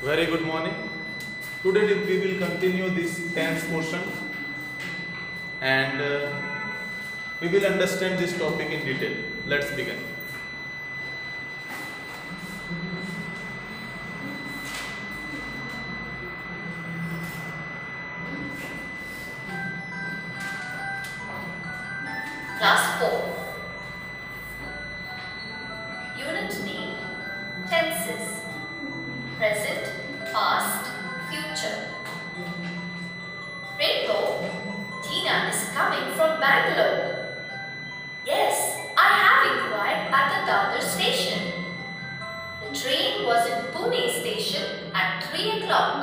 Very good morning. Today we will continue this tense portion and we will understand this topic in detail. Let's begin. Class 4. Unit name: tenses. Present, past, future. Rainbow, Tina is coming from Bangalore. Yes, I have inquired at the Dadar station. The train was in Pune station at 3 o'clock.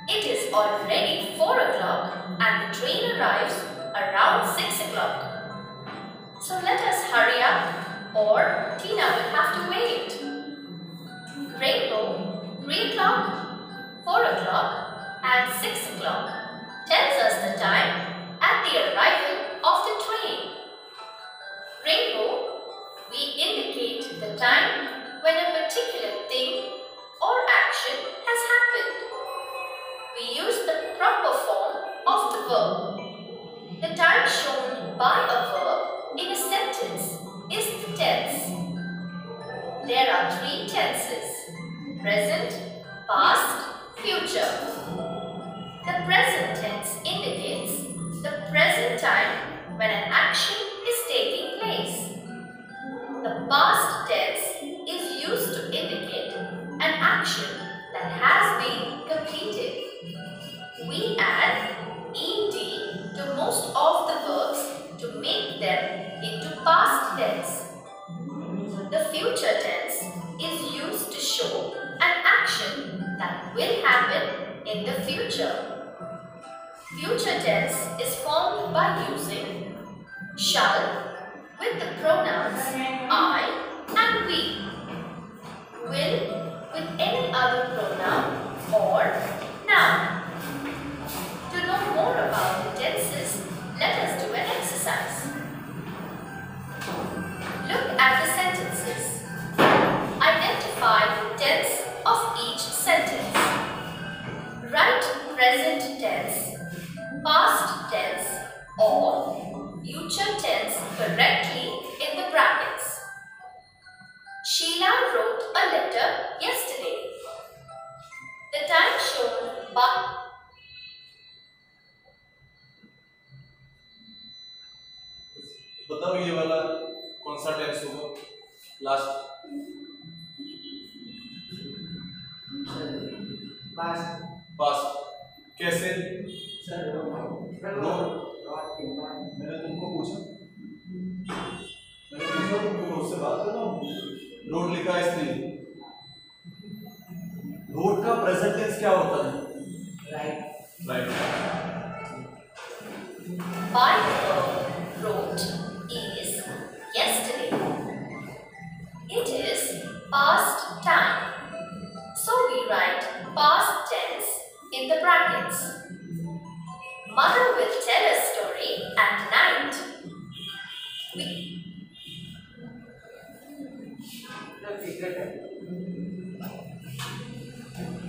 It is already 4 o'clock and the train arrives around 6 o'clock. So let us hurry up or Tina will have to wait. Rainbow, 3 o'clock, 4 o'clock and 6 o'clock tells us the time at the arrival of the train. Rainbow, we indicate the time when a particular thing or action has happened. We use the proper form of the verb. The time shown by a verb in a sentence is the tense. There are 3 tenses: present, past, future. The present tense indicates the present time when an action is taking place. The past tense is used to indicate an action that has been completed. We add ed to most of the verbs to make them into past tense. The future tense is used to show an action that will happen in the future. Future tense is formed by using shall with the pronouns I and we, will with any other pronoun or noun. To know more about the tenses, let us do an exercise. Look at the sentences. Identify the tense of each sentence. Write present tense, past tense or future tense correctly in the brackets. Sheila wrote a letter yesterday. The time shown by बताओ ये वाला कौन सा tense होगा last past कैसे मैंने तुमको पूछा तुमको उससे बात करो रोड लिखा है इसलिए रोड का प्रेजेंट टेंस क्या होता है right by wrote is yesterday. It is past time. So we write past tense in the brackets. Mother will tell a story at night.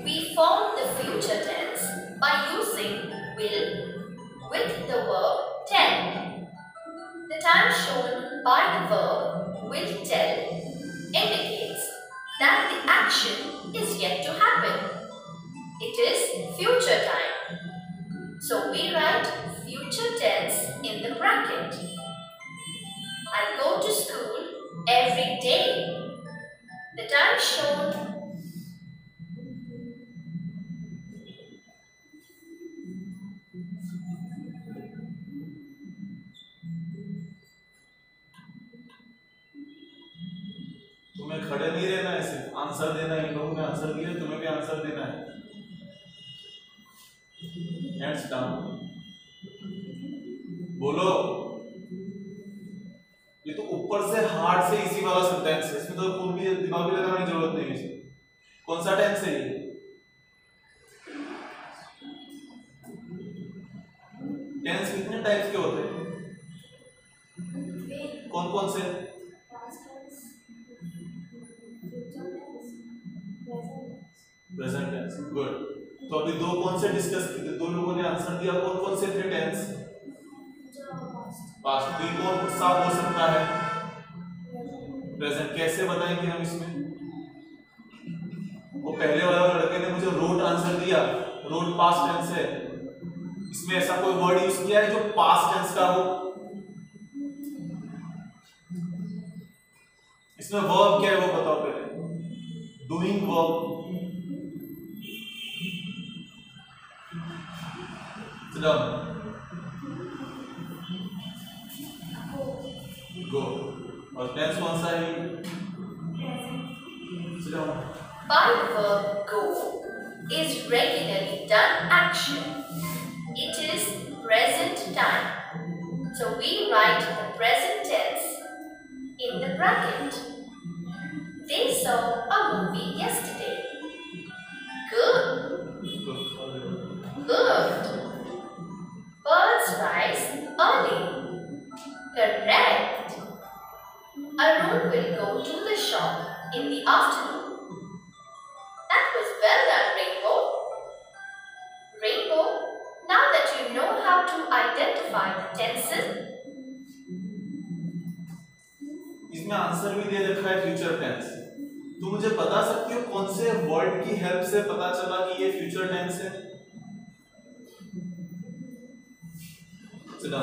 We form the future tense by using will with the verb tell. The time shown by the verb will tell indicates that the action is yet to happen. It is future time. So we write future tense in the bracket. I go to school every day. The time shown तुम्हें खड़े नहीं रहना है सिर्फ answer देना है इन लोगों ने आंसर दिया तुम्हें भी आंसर देना है हैंड्स डाउन बोलो ये तो ऊपर से हार्ड से इसी वाला सेंटेंस है इसमें तो कोई भी दिमाग भी लगाने की जरूरत नहीं है कौन सा टेंस है ये टेंस कितने टाइप्स के होते हैं कौन कौन से प्रेजेंट टेंस, गुड। तो अभी दो कौन से डिस्कस किए थे, दो लोगों ने आंसर दिया, कौन कौन से थे टेंस? पास्ट। तो कौन सा हो सकता है? प्रेजेंट। कैसे बताएंगे हम इसमें? वो पहले वाला लड़के ने मुझे रोट आंसर दिया, रोट पास्ट टेंस है, इसमें ऐसा कोई वर्ड यूज किया है जो पास्ट टेंस का हो? इसमें वर्ब क्या है वो बताओ पहले। Doing verb. चलो गो। और टेंस कौन सा है? चलो। By the verb go is regularly done action. It is present time. So we write the present tense in the bracket. They saw a movie yesterday. Good. Good. Birds rise early. Correct. Arun will go to the shop in the afternoon. That was well done, Rainbow. Rainbow, now that you know how to identify the tenses, इसमें answer भी दे रखा है future tense. तुम मुझे बता सकती हो कौन से वर्ड की हेल्प से पता चला कि ये फ्यूचर टेंस है? चलो।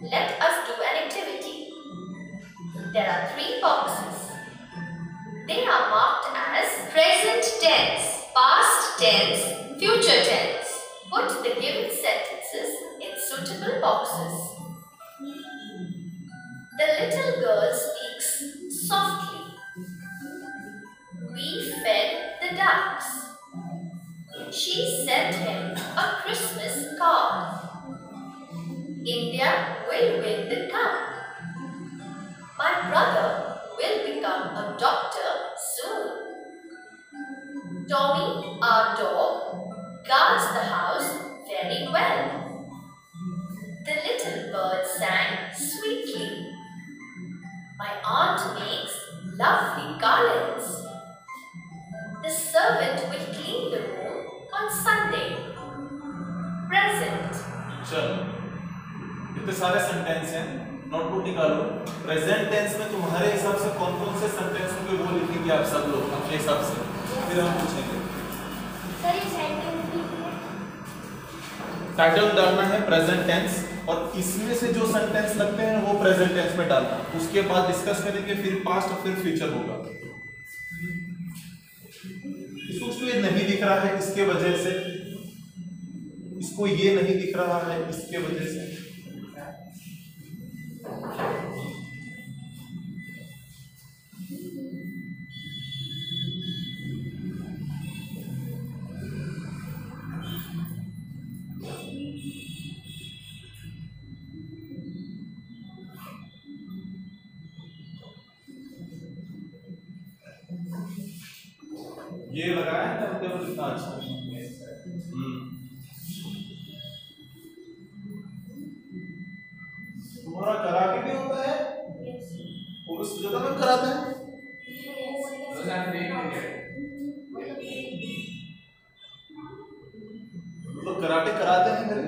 let us do an activity. There are 3 boxes. They are marked as present tense, past tense, future tense. Put the given sentences in suitable boxes. The little girl speaks softly. We fed the ducks. She sent him a Christmas card. India will win the cup. My brother will become a doctor soon. Tommy, our dog, guards the house very well. The little bird sang sweetly. My aunt makes lovely garlands. The servant will clean the room on Sunday. Present. चलो, इतने सारे sentence हैं, notebook निकालो। Present tense में तुम्हारे हिसाब से कौन कौन से सेंटेंस होंगे वो लिखेंगे आप सब लोग अपने हिसाब से, फिर हम पूछेंगे। टाइटल डालना है प्रेजेंट टेंस, और इसमें से जो सेंटेंस लगते हैं वो प्रेजेंट टेंस में डालना, उसके बाद डिस्कस करेंगे, फिर पास्ट और फिर फ्यूचर होगा। इसको ये नहीं दिख रहा है इसके वजह से, इसको ये नहीं दिख रहा है इसके वजह से। ये लगाया है ना कितना अच्छा। तुम्हारा कराटे भी होता है? वो उस जगह में कराता है? तो कराटे कराते हैं मेरे?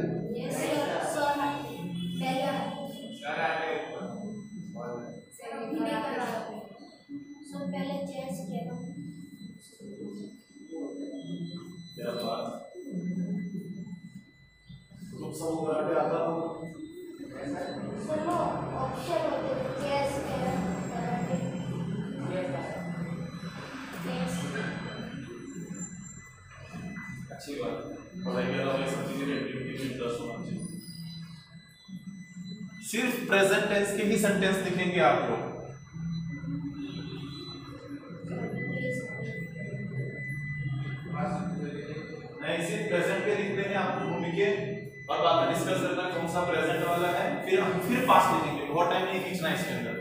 पहले चेस खेलो। क्या बात, तुम सब कराटे आता हो? ऑप्शन होते हैं चेस, कैरम, कराटे। अच्छी बात है, पढ़ाई के अलावा ये सब चीजें एक्टिविटी में इंटरेस्ट होना चाहिए। सिर्फ प्रेजेंट टेंस के ही सेंटेंस लिखेंगे आप लोग। नहीं, सिर्फ प्रेजेंट के लिख देंगे आपको भूमि के, और बाद में डिस्कस करना कौन सा प्रेजेंट वाला है, फिर हम पास्ट लिखेंगे। बहुत टाइम नहीं खींचना इसके अंदर।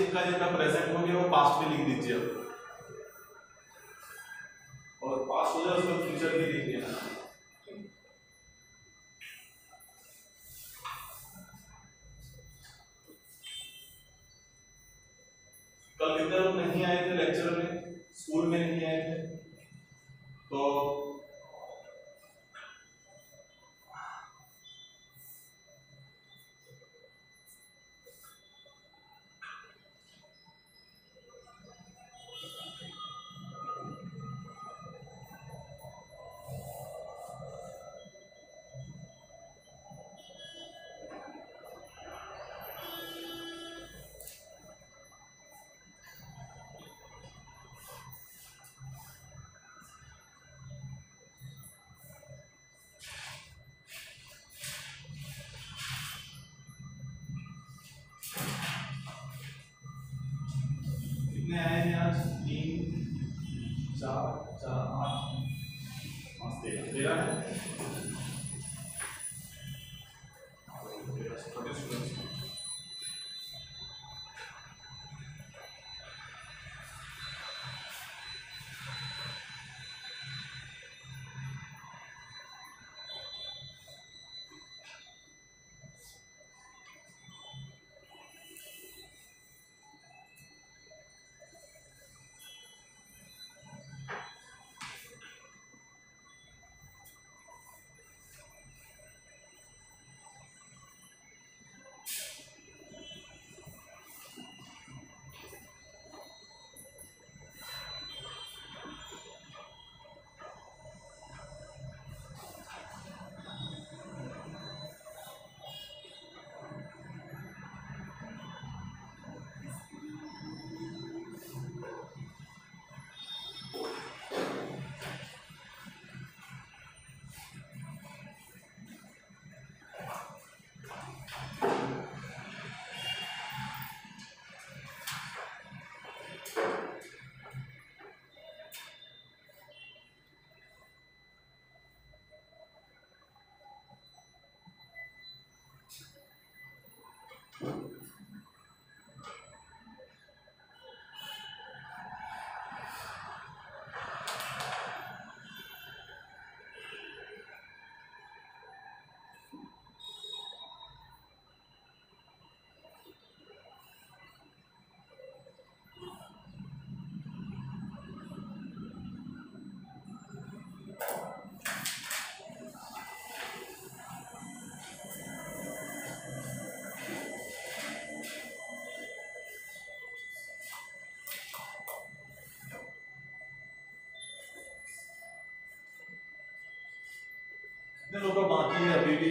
जिनका जिनका प्रेजेंट हो गया वो पास्ट में लिख दीजिए अब, और पास्ट हो जाए उसका फ्यूचर भी लिख देना। कल कितने लोग नहीं आए थे लेक्चर में, स्कूल में नहीं आए थे? तो कितने आए हैं आज? 3 4 4 8 5 13 है। कितने लोगों का बाकी है अभी भी?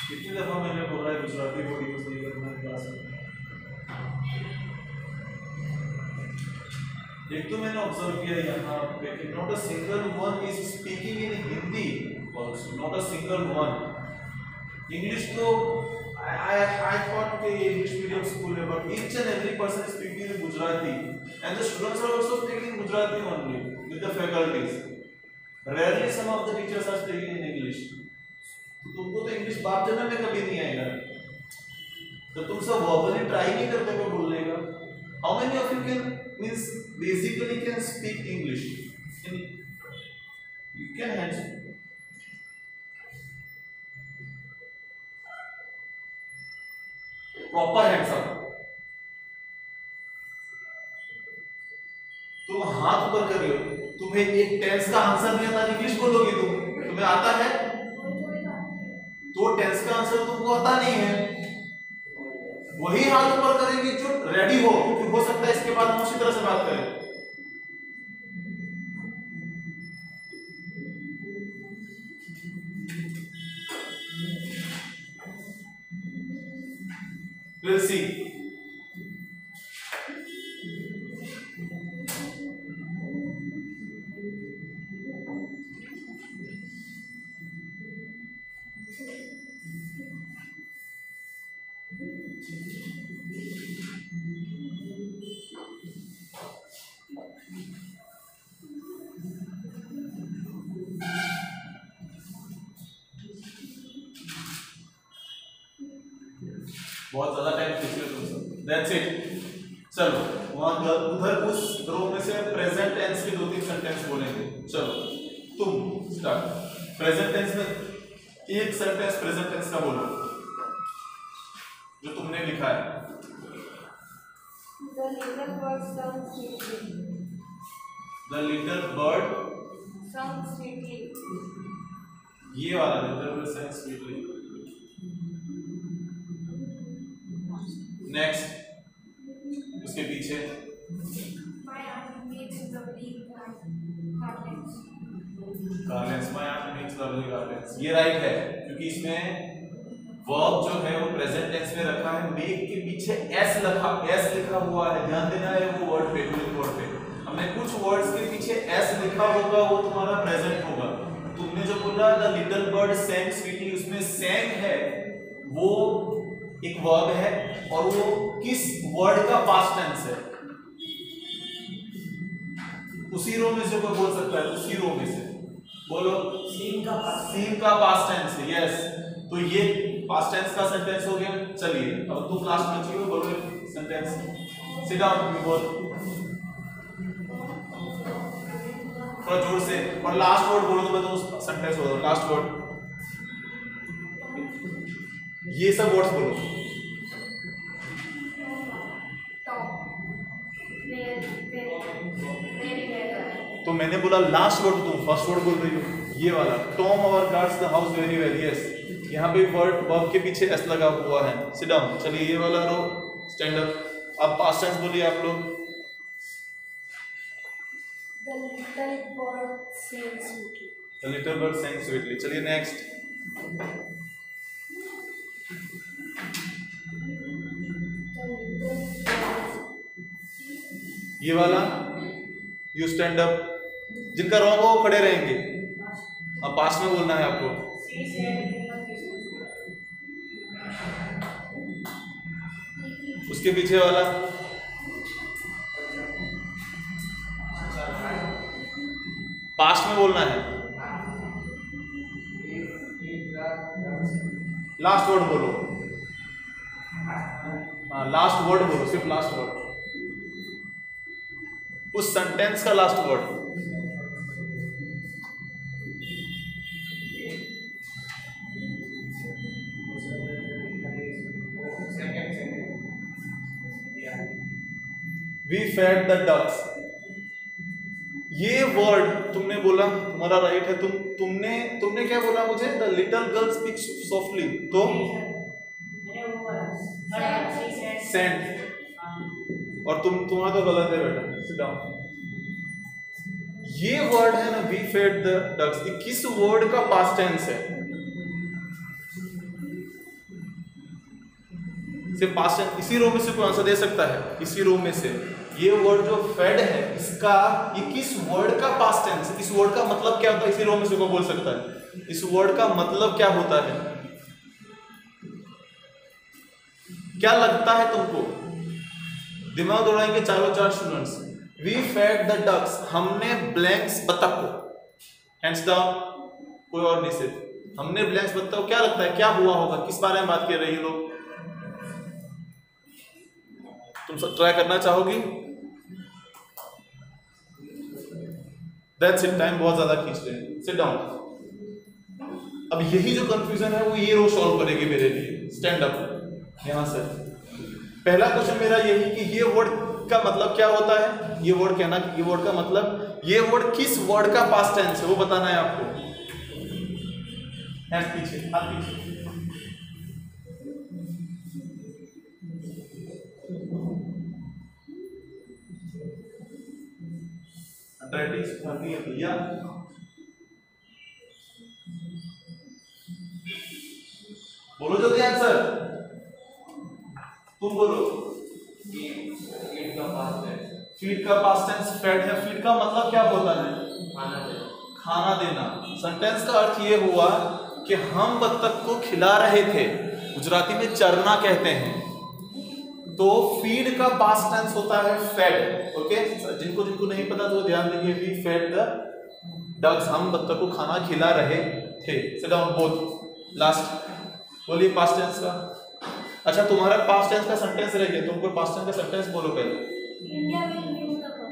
कितनी दफा मैंने बोला है गुजराती बॉडी को सही करना क्लास में? एक तो मैंने ऑब्जर्व किया यहाँ पे कि not a single one is speaking in Hindi also, not a single one. English तो I thought के इंग्लिश मीडियम स्कूल है, but each and every person is speaking in Gujarati and the students are also speaking Gujarati only with the faculties. Rarely some of the teachers are speaking in English. तो तुमको तो English बात जन्म में कभी नहीं आएगा, तो तुम सब वर्बली ट्राई नहीं करते हो बोलने का। How many of you can means basically can speak English? You can hands. Proper hands up. तुम हाथ ऊपर कर रहे हो, तुम्हें एक टेंस का आंसर नहीं आता, इंग्लिश बोलोगे तुम, तुम्हें आता है? तो टेंस का आंसर तुमको आता नहीं है, वही हाथ ऊपर करेंगे जो रेडी हो, क्योंकि हो सकता है इसके बाद हम उसी तरह से बात करें। We'll see. बहुत ज्यादा टाइम खींच रहे हो तुम सब। That's it. चलो वहां उधर उस रो में से प्रेजेंट टेंस के 2-3 सेंटेंस बोलेंगे। चलो तुम स्टार्ट। प्रेजेंट टेंस में एक सेंटेंस प्रेजेंट टेंस का बोलो जो तुमने लिखा है। The little bird sung sweetly. The little bird Sung sweetly. ये वाला little bird sang sweetly। Next उसके पीछे My aunt makes lovely garlands. Garlands. My aunt makes lovely garlands. ये राइट है क्योंकि इसमें वर्ब जो है वो प्रेजेंट टेंस में रखा है। मेक के पीछे एस लिखा हुआ है। ध्यान देना है वो वर्ड पे, वर्ड पे हमने कुछ वर्ड्स के पीछे एस लिखा होगा वो तुम्हारा प्रेजेंट होगा। तुमने जो बोला द लिटिल बर्ड सैंग स्वीटली, उसमें सैंग है वो एक वर्ब है और वो किस वर्ड का पास्ट टेंस है? उसी रो में से कोई बोल सकता है, उसी रो में से बोलो। सीन का पास्ट टेंस है। यस, तो ये पास्ट टेंस का सेंटेंस हो गया। चलिए अब तुम लास्ट में चाहिए बोलो सेंटेंस। सिट डाउन, बोल थोड़ा जोर से, और लास्ट वर्ड बोलो तो मैं तो सेंटेंस बोलो। लास्ट वर्ड, ये सब वर्ड्स बोलो। तो मैंने बोला लास्ट वर्ड, तुम फर्स्ट वर्ड बोल रही हो। ये वाला Tom our guards the house very well. Yes, यहाँ पे वर्ब के पीछे एस लगा हुआ है। Sit down. चलिए ये वाला रो स्टैंड अप। अब पास्ट टेंस बोलिए आप लोग। The little bird sang sweetly. The little bird sang sweetly। चलिए नेक्स्ट। ये वाला यू स्टैंड अप। जिनका रॉन्ग हो वो खड़े रहेंगे। अब पास्ट में बोलना है आपको। उसके पीछे वाला पास्ट में बोलना है। लास्ट वर्ड बोलो। हाँ, लास्ट वर्ड बोलो, सिर्फ लास्ट वर्ड, उस सेंटेंस का last word. We fed the ducks। ये वर्ड तुमने बोला, तुम्हारा राइट है। तुमने क्या बोला मुझे? The little girl speaks softly. तो सेंट, और तुम्हारा तो गलत है बेटा। Sit down. ये वर्ड है ना, वी फेड द डक्स, ये किस वर्ड का पास्ट टेंस है? सिर्फ पास्ट टेंस। इसी रो में से कोई आंसर दे सकता है? इसी रो में से ये वर्ड जो फेड है, इसका ये किस वर्ड का पास्ट टेंस है? इस वर्ड का मतलब क्या होता है? इसी रो में से कोई बोल सकता है? इस वर्ड का मतलब क्या होता है? क्या लगता है तुमको? दिमाग दौड़ाएंगे चारों चार students. We fed the ducks, हमने ब्लैंक्स बतख को, हैंड्स डाउन, कोई और नहीं, सिर्फ हमने ब्लैंक्स बतख को। क्या लगता है क्या हुआ होगा? किस बारे में बात कर रही है लोग? तुम सब ट्राई करना चाहोगी? That's it, टाइम बहुत ज्यादा खींच रहे हैं। Sit down. अब यही जो कंफ्यूजन है वो ये रो सॉल्व करेगी मेरे लिए। Stand up. यहां से पहला क्वेश्चन मेरा यही कि ये वर्ड का मतलब क्या होता है? ये वर्ड कहना कि ये वर्ड का मतलब, ये वर्ड किस वर्ड का पास्ट टेंस है वो बताना है आपको। हैंड पीछे, हाथ पीछे। भैया बोलो जल्दी आंसर। तुम बोलो। फीड का पास्ट टेंस फेड है। फीड का मतलब क्या होता है? खाना देना। सेंटेंस का अर्थ ये हुआ कि हम बत्तख को खिला रहे थे। गुजराती में चरना कहते हैं। तो फीड का पास्ट टेंस होता है फेड। ओके, जिनको नहीं पता तो ध्यान दीजिए। वी फेड द डक्स, हम बत्तख को खाना खिला रहे थे। Sit down both. लास्ट बोलिए पास्ट टेंस का। अच्छा तुम्हारा पास्ट टेंस का सेंटेंस रह गया, तुम कोई पास्ट टेंस का सेंटेंस बोलो पहले। India will win the cup.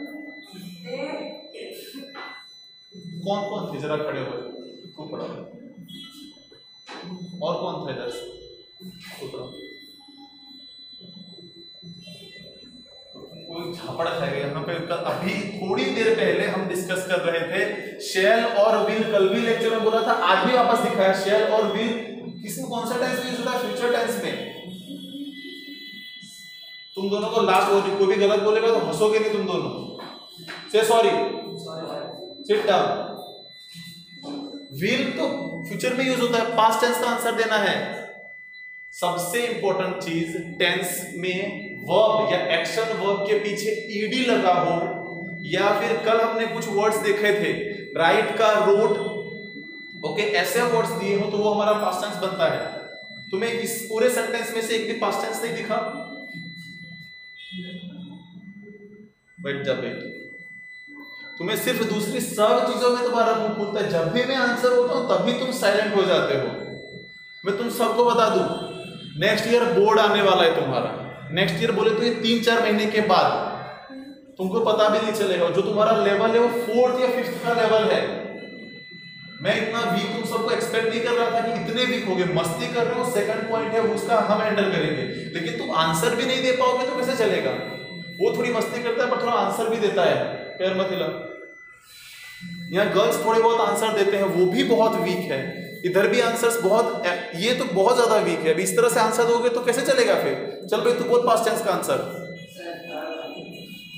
कौन कौन थे जरा खड़े हुए, तू खड़ा हो। और कौन थे इधर से, तू खड़ा हो। कोई झापड़ खाएगा यहाँ पे। अभी थोड़ी देर पहले हम डिस्कस कर रहे थे शेल और विल, कल भी लेक्चर में बोला था, आज भी वापस दिखाया। शेल और विल किसमें, कौन सा टेंस यूज होता है, फ्यूचर टेंस में। तुम दोनों को लास्ट वर्ड, कोई भी गलत बोलेगा तो हंसोगे नहीं तुम दोनों। से सॉरी, सिट डाउन। विल तो फ्यूचर में यूज होता है, पास्ट टेंस का आंसर देना है। सबसे इंपॉर्टेंट चीज टेंस में वर्ब या एक्शन वर्ब के पीछे ईडी लगा हो, या फिर कल हमने कुछ वर्ड्स देखे थे, राइट का रोट, ओके, ऐसे वर्ड्स दिए हो तो वो हमारा पास्ट टेंस बनता है। तुम्हें इस पूरे सेंटेंस में से एक भी पास्ट टेंस नहीं दिखा? बैठ जा बेट। तुम्हें सिर्फ दूसरी सब चीजों में तुम्हारा मुंह खुलता है, जब भी मैं आंसर बोलता हूं तभी तुम साइलेंट हो जाते हो। मैं तुम सबको बता दूं, नेक्स्ट ईयर बोर्ड आने वाला है तुम्हारा। नेक्स्ट ईयर बोले तो ये 3-4 महीने के बाद, तुमको पता भी नहीं चलेगा। जो तुम्हारा लेवल है वो 4th या 5th का लेवल है। मैं इतना वीक तुम सबको एक्सपेक्ट नहीं कर रहा था कि इतने वीक हो गए। मस्ती कर रहे हो, सेकंड पॉइंट है उसका हम हैंडल करेंगे, लेकिन तुम आंसर भी नहीं दे पाओगे तो कैसे चलेगा। वो थोड़ी मस्ती करता है पर थोड़ा आंसर भी देता है, पैर मत हिला। यहाँ गर्ल्स थोड़े बहुत आंसर देते हैं, वो भी बहुत वीक है। इधर भी आंसर्स बहुत, ये तो बहुत ज्यादा वीक है। अभी इस तरह से आंसर दोगे तो कैसे चलेगा फिर। चल भाई तू बोल पास्ट टेंस का आंसर।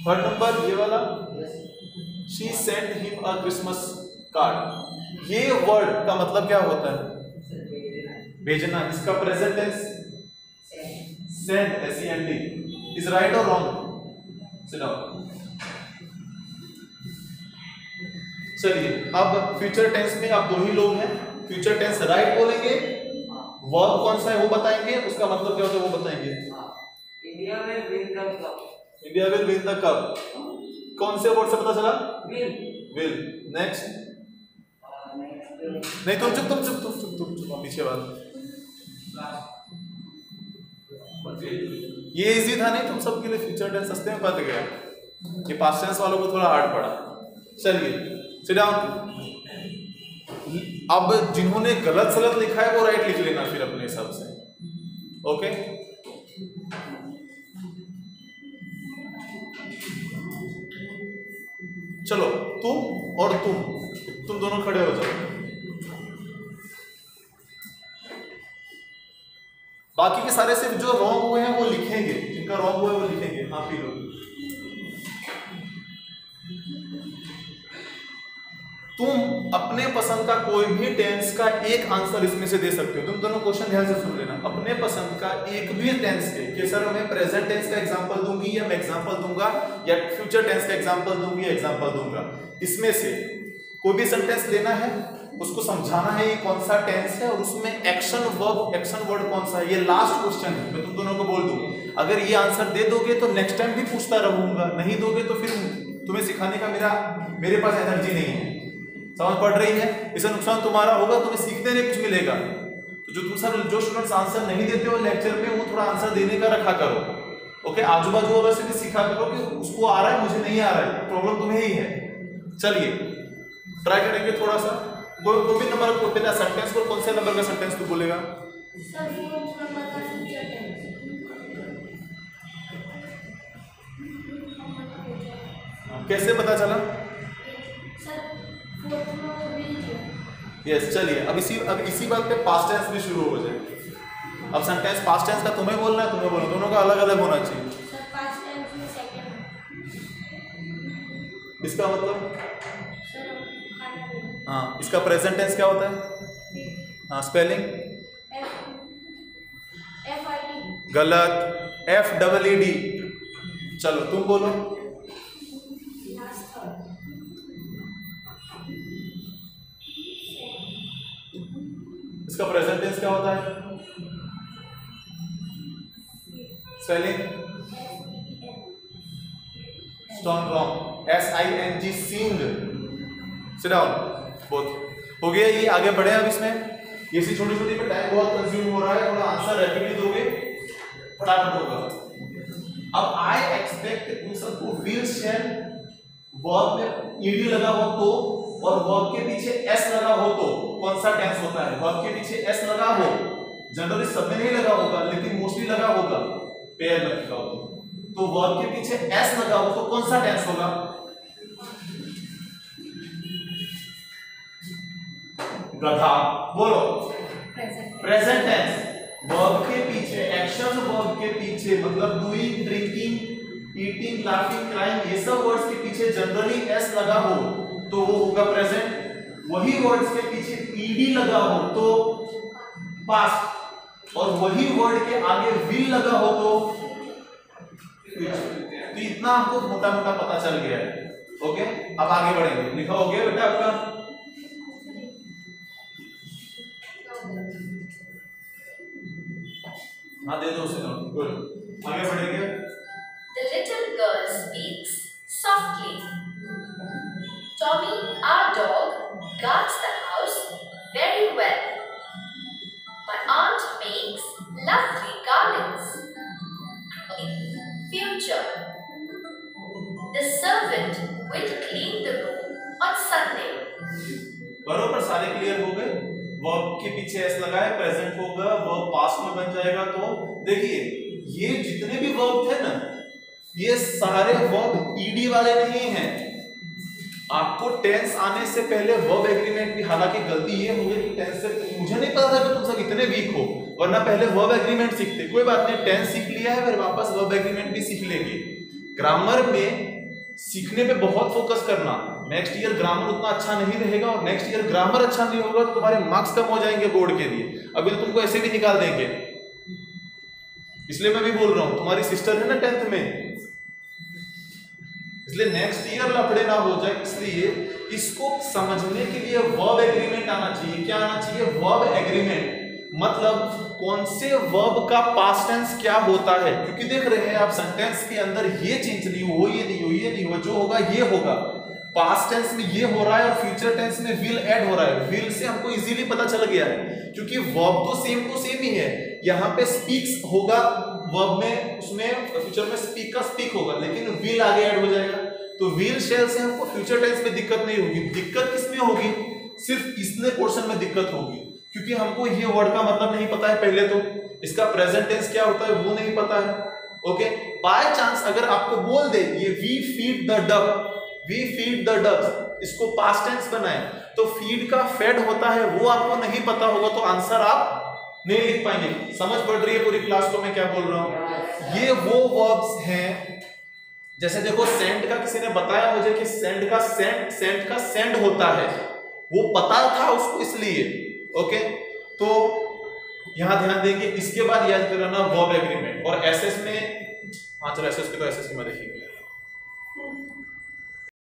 थर्ड नंबर ये वाला, she sent him a Christmas card. ये वर्ड का मतलब क्या होता है, भेजना। इसका present tense send, SEND। Is right और रॉन्ग? Sit down. चलिए अब फ्यूचर टेंस में आप 2 ही लोग हैं। फ्यूचर टेंस राइट बोलेंगे, वर्ब कौन सा है वो बताएंगे, उसका मतलब क्या होता है वो बताएंगे। India will win the cup. India will win the cup. कौन से वर्ड से पता चला? विल। विल। नेक्स्ट नहीं, तुम चुप पीछे बात। ये इजी था नहीं तुम सबके लिए, फ्यूचर टेंस सस्ते में पता गया। ये पास्ट टेंस वालों को थोड़ा हार्ड पड़ा। चलिए सिट डाउन। अब जिन्होंने गलत सलत लिखा है वो राइट लिख लेना फिर अपने हिसाब से, ओके। चलो तुम और तुम दोनों खड़े हो जाओ। बाकी के सारे सिर्फ जो रॉन्ग हुए हैं वो लिखेंगे, जिनका रॉन्ग हुआ है वो लिखेंगे। हाँ पी लो। तुम अपने पसंद का कोई भी टेंस का एक आंसर इसमें से दे सकते हो। तुम दोनों क्वेश्चन ध्यान से सुन लेना। अपने पसंद का एक भी टेंस के, कि सर मैं प्रेजेंट टेंस का एग्जांपल दूंगी या मैं एग्जांपल दूंगा, या फ्यूचर टेंस का एग्जांपल दूंगी या एग्जांपल दूंगा, इसमें से कोई भी सेंटेंस लेना है, उसको समझाना है ये कौन सा टेंस है और उसमें एक्शन वर्ड कौन सा है। ये लास्ट क्वेश्चन है, मैं तुम दोनों को बोल दूं। अगर ये आंसर दे दोगे तो नेक्स्ट टाइम भी पूछता रहूंगा, नहीं दोगे तो फिर तुम्हें सिखाने का मेरे पास एनर्जी नहीं है। समझ पड़ रही है? इससे नुकसान तुम्हारा होगा, तुम्हें सीखने नहीं कुछ मिलेगा। तो जो स्टूडेंट्स आंसर नहीं देते हो लेक्चर में, वो थोड़ा आंसर देने का रखा करो, ओके। आजू बाजू वालों से भी सीखा करो कि उसको आ रहा है मुझे नहीं आ रहा है, प्रॉब्लम तुम्हें ही है। चलिए ट्राई करेंगे थोड़ा सा। कोई भी नंबर को बिना सेंटेंस को, कौन से नंबर का सेंटेंस तू बोलेगा? सर 4th नंबर का फ्यूचर टेंस। कैसे पता चला? सर 4th में विल किया। यस चलिए अब इसी बात पे पास्ट टेंस भी शुरू हो जाए। अब सेंटेंस पास्ट टेंस का तुम्हें बोलना है, तुम्हें बोलना, दोनों का अलग अलग होना चाहिए। सर पास्ट टेंस में सेकंड। इसका मतलब सर खाना देना। हाँ, इसका प्रेजेंट टेंस क्या होता है? हाँ स्पेलिंग FIT। गलत, FEED। चलो तुम बोलो। इसका प्रेजेंट टेंस क्या होता है? Spelling strong wrong, SING sing. Sit down. बहुत हो गया ये, आगे बढ़े अब इसमें। ये सी छोटी छोटी पे टाइम बहुत कंज्यूम हो रहा है, थोड़ा आंसर रैपिडली दोगे फटाफट होगा। अब आई एक्सपेक्ट तुम सबको विल शैल वर्ब में ईडी लगा हो तो और वर्ब के पीछे एस लगा हो तो कौन सा टेंस होता है? वर्ब के पीछे एस लगा हो, जनरली सब में नहीं लगा होगा लेकिन मोस्टली लगा होगा, पेयर में लिखा होगा। तो वर्ब के पीछे एस लगा हो तो कौन सा टेंस होगा? गधा। बोलो प्रेजेंट टेंस। वर्ब के पीछे एक्शन, वर्ब के पीछे मतलब doing, drinking, eating, laughing, crying, ये सब वर्ड्स के पीछे जनरली एस लगा हो तो वो होगा प्रेजेंट। वही वर्ड्स के पीछे ईडी लगा हो तो पास्ट, और वही वर्ड के आगे विल लगा हो तो इतना हमको मोटा मोटा पता चल गया है। ओके, अब आगे बढ़ेंगे। लिखा हो गया बेटा आपका? हाँ दे दो उसे नोट। गुड, आगे बढ़ेंगे। The little girl speaks softly. Tommy, our dog, guards the house very well. My aunt makes lovely garlands. Future. The servant will clean the room on Sunday. बरोबर, सारे क्लियर हो गए। वर्ब के पीछे S लगा है, प्रेजेंट होगा, verb past में बन जाएगा। तो देखिए ये जितने भी वर्ब थे ना, ये सारे वर्ब ईडी वाले नहीं हैं। आपको टेंस आने से पहले वर्ब एग्रीमेंट भी, हालांकि गलती ये हो गई कि टेंस से मुझे नहीं पता था कि तुम सब इतने वीक हो, वरना पहले वर्ब एग्रीमेंट सीखते। कोई बात नहीं, टेंस सीख लिया है, फिर वापस वर्ब एग्रीमेंट भी सीख लेंगे। ग्रामर में सीखने पे बहुत फोकस करना। नेक्स्ट ईयर ग्रामर उतना अच्छा नहीं रहेगा, और नेक्स्ट ईयर ग्रामर अच्छा नहीं होगा तो तुम्हारे मार्क्स कम हो जाएंगे बोर्ड के लिए। अभी तो तुमको ऐसे भी निकाल देंगे, इसलिए मैं भी बोल रहा हूं। तुम्हारी सिस्टर है ना 10th में, इसलिए नेक्स्ट ईयर लफड़े ना हो जाए, इसलिए इसको समझने के लिए वर्ब एग्रीमेंट आना चाहिए। क्या आना चाहिए? Verb agreement. मतलब कौन से वर्ब का पास्ट टेंस क्या होता है, क्योंकि देख रहे हैं आप सेंटेंस के अंदर ये चेंज नहीं हो, ये नहीं हो, ये नहीं हो, जो होगा ये होगा। पास्ट टेंस में ये हो रहा है और फ्यूचर टेंस में विल ऐड हो रहा है। विल से हमको इजीली पता चल गया है, क्योंकि वर्ब तो सेम ही है। यहाँ पे स्पीक्स होगा वर्ब में, उसमें फ्यूचर में स्पीक का स्पीक होगा, लेकिन विल आगे ऐड हो जाएगा। तो विल शेल से हमको फ्यूचर टेंस में दिक्कत नहीं होगी। दिक्कत किसमें होगी? सिर्फ इसने पोर्शन में दिक्कत होगी, क्योंकि हमको ये वर्ड का मतलब नहीं पता है। पहले तो इसका प्रेजेंट टेंस क्या होता है वो नहीं पता है। ओके, बाय चांस अगर आपको बोल दे ये we feed the duck, we feed the duck, इसको पास्ट टेंस बनाए, तो फीड का फेड होता है वो आपको नहीं पता होगा, तो आंसर आप नहीं लिख पाएंगे। समझ पड़ रही है पूरी क्लास को मैं क्या बोल रहा हूं? ये वो वर्ब्स हैं, जैसे देखो सेंड का किसी ने बताया मुझे कि सेंड का सेंड होता है, वो पता था उसको इसलिए। ओके, तो यहां ध्यान देंगे। इसके बाद याद कराना वर्ब एग्रीमेंट और एसएस में, हाँ चलो एसएस के तो एसएस में देखेंगे।